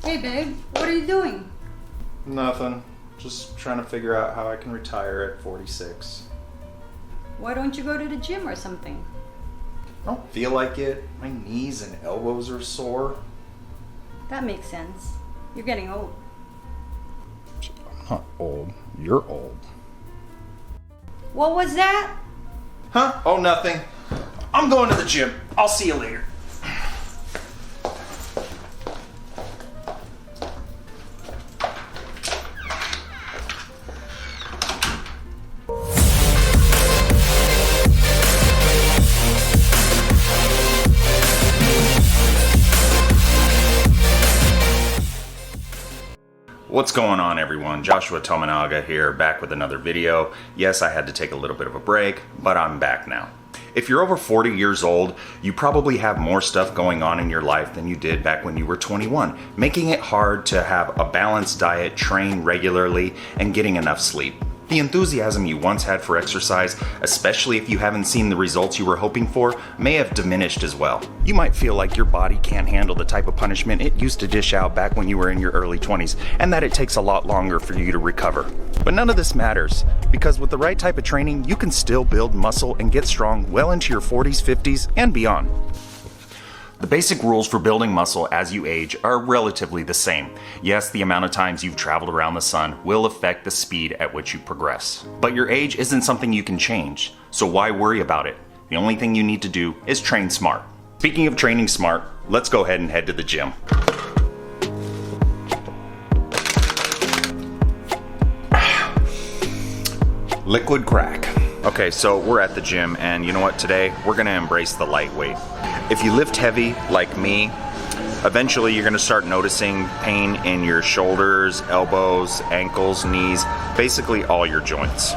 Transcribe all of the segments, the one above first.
Hey babe, what are you doing? Nothing. Just trying to figure out how I can retire at 46. Why don't you go to the gym or something? I don't feel like it. My knees and elbows are sore. That makes sense. You're getting old. I'm not old. You're old. What was that? Huh? Oh, nothing. I'm going to the gym. I'll see you later. What's going on, everyone? Joshua Tominaga here, back with another video. Yes, I had to take a little bit of a break, but I'm back now. If you're over 40 years old, you probably have more stuff going on in your life than you did back when you were 21, making it hard to have a balanced diet, train regularly, and getting enough sleep. The enthusiasm you once had for exercise, especially if you haven't seen the results you were hoping for, may have diminished as well. You might feel like your body can't handle the type of punishment it used to dish out back when you were in your early 20s, and that it takes a lot longer for you to recover. But none of this matters, because with the right type of training, you can still build muscle and get strong well into your 40s, 50s, and beyond. The basic rules for building muscle as you age are relatively the same. Yes, the amount of times you've traveled around the sun will affect the speed at which you progress. But your age isn't something you can change, so why worry about it? The only thing you need to do is train smart. Speaking of training smart, let's go ahead and head to the gym. Liquid crack. Okay, so we're at the gym, and you know what? Today, we're gonna embrace the lightweight. If you lift heavy, like me, eventually you're gonna start noticing pain in your shoulders, elbows, ankles, knees, basically all your joints.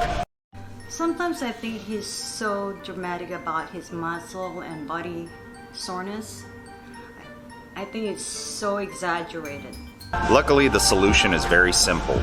Sometimes I think he's so dramatic about his muscle and body soreness. I think it's so exaggerated. Luckily, the solution is very simple.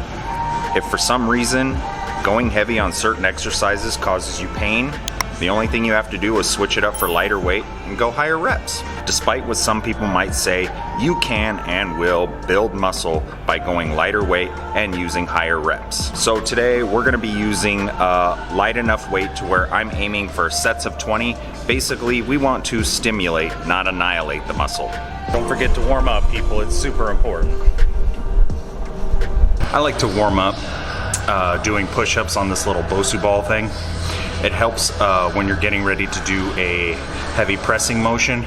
If for some reason going heavy on certain exercises causes you pain, the only thing you have to do is switch it up for lighter weight and go higher reps. Despite what some people might say, you can and will build muscle by going lighter weight and using higher reps. So today we're gonna be using light enough weight to where I'm aiming for sets of 20. Basically, we want to stimulate, not annihilate the muscle. Don't forget to warm up, people, it's super important. I like to warm up doing push-ups on this little Bosu ball thing. It helps when you're getting ready to do a heavy pressing motion.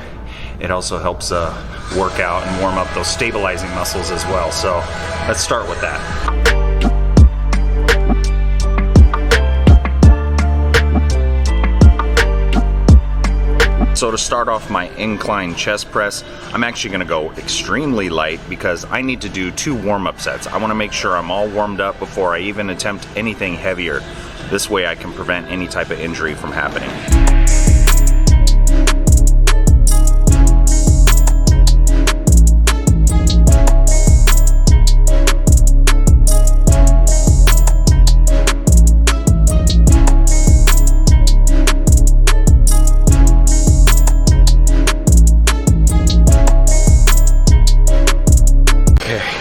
It also helps work out and warm up those stabilizing muscles as well. So let's start with that. So to start off my incline chest press, I'm actually gonna go extremely light because I need to do 2 warm-up sets. I wanna make sure I'm all warmed up before I even attempt anything heavier. This way I can prevent any type of injury from happening.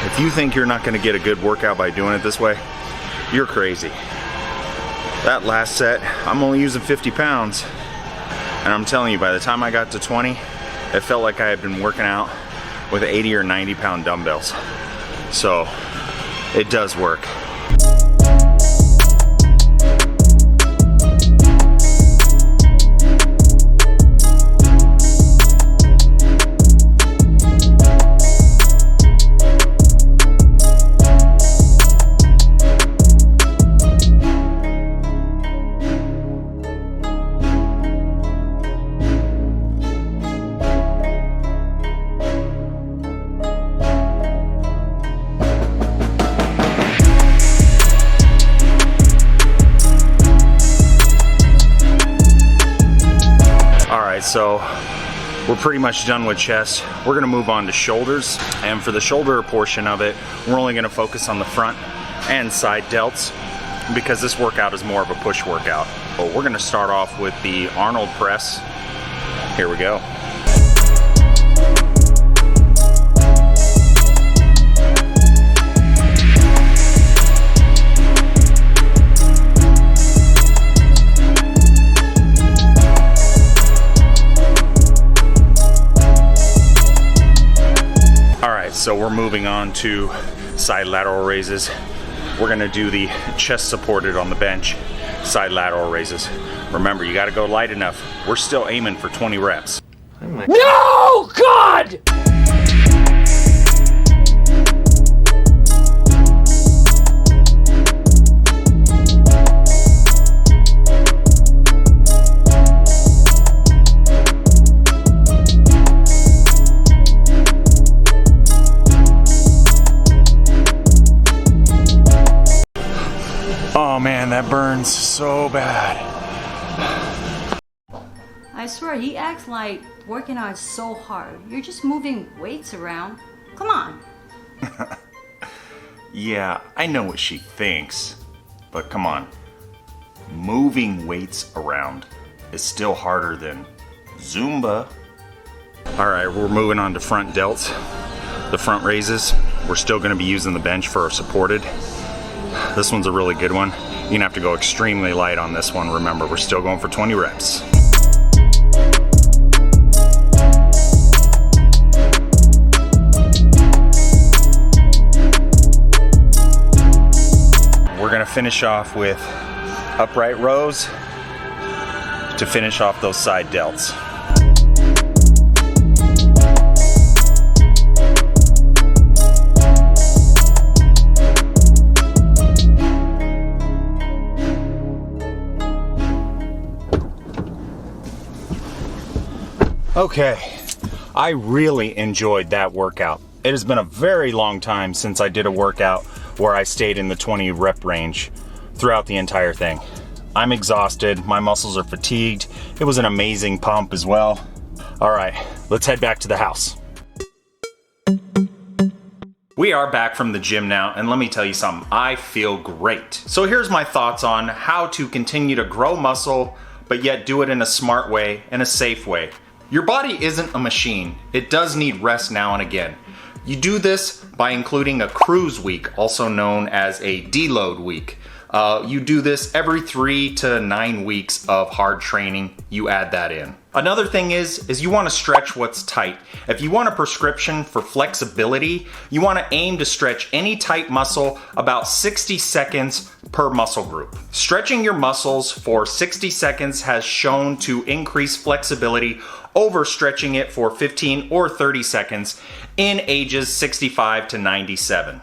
If you think you're not going to get a good workout by doing it this way, you're crazy. That last set, I'm only using 50 pounds. And I'm telling you, by the time I got to 20, it felt like I had been working out with 80 or 90 pound dumbbells. So it does work. So we're pretty much done with chest. We're gonna move on to shoulders. And for the shoulder portion of it, we're only gonna focus on the front and side delts because this workout is more of a push workout. But we're gonna start off with the Arnold press. Here we go. so we're moving on to side lateral raises. We're gonna do the chest supported on the bench, side lateral raises. Remember, you gotta go light enough. We're still aiming for 20 reps. No, God! Oh man, that burns so bad. I swear, he acts like working out so hard. You're just moving weights around. Come on. Yeah, I know what she thinks, but come on. Moving weights around is still harder than Zumba. All right, we're moving on to front delts, the front raises. We're still gonna be using the bench for our supported. This one's a really good one. You're gonna have to go extremely light on this one. Remember, we're still going for 20 reps. We're gonna finish off with upright rows to finish off those side delts. Okay, I really enjoyed that workout. It has been a very long time since I did a workout where I stayed in the 20 rep range throughout the entire thing. I'm exhausted, my muscles are fatigued. It was an amazing pump as well. All right, let's head back to the house. We are back from the gym now, and let me tell you something, I feel great. So here's my thoughts on how to continue to grow muscle, but yet do it in a smart way and a safe way. Your body isn't a machine. It does need rest now and again. You do this by including a cruise week, also known as a deload week. You do this every 3 to 9 weeks of hard training. You add that in. Another thing is you want to stretch what's tight. If you want a prescription for flexibility, you want to aim to stretch any tight muscle about 60 seconds per muscle group. Stretching your muscles for 60 seconds has shown to increase flexibility over stretching it for 15 or 30 seconds in ages 65 to 97.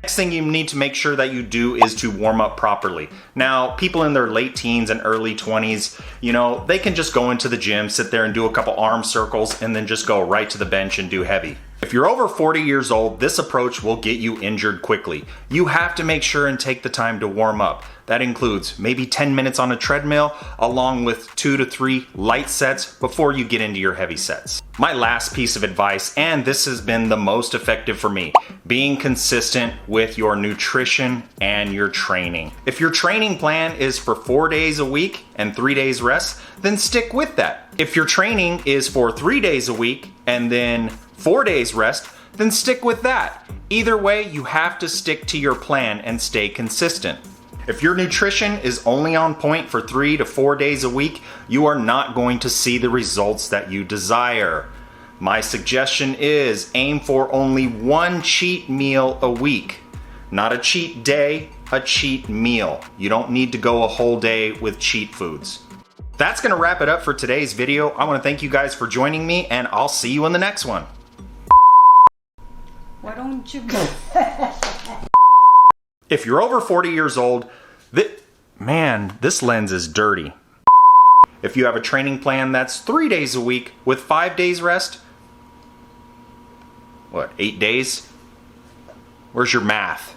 Next thing you need to make sure that you do is to warm up properly. Now, people in their late teens and early 20s, they can just go into the gym, sit there and do a couple arm circles, and then just go right to the bench and do heavy. If you're over 40 years old, this approach will get you injured quickly. You have to make sure and take the time to warm up. That includes maybe 10 minutes on a treadmill, along with 2 to 3 light sets before you get into your heavy sets. My last piece of advice, and this has been the most effective for me, being consistent with your nutrition and your training. If your training plan is for 4 days a week and 3 days rest, then stick with that. If your training is for 3 days a week and then 4 days rest, then stick with that. Either way, you have to stick to your plan and stay consistent. If your nutrition is only on point for 3 to 4 days a week, you are not going to see the results that you desire. My suggestion is aim for only 1 cheat meal a week. Not a cheat day, a cheat meal. You don't need to go a whole day with cheat foods. That's gonna wrap it up for today's video. I wanna thank you guys for joining me, and I'll see you in the next one. Why don't you If you're over 40 years old, this lens is dirty. If you have a training plan that's 3 days a week with 5 days rest, 8 days? Where's your math?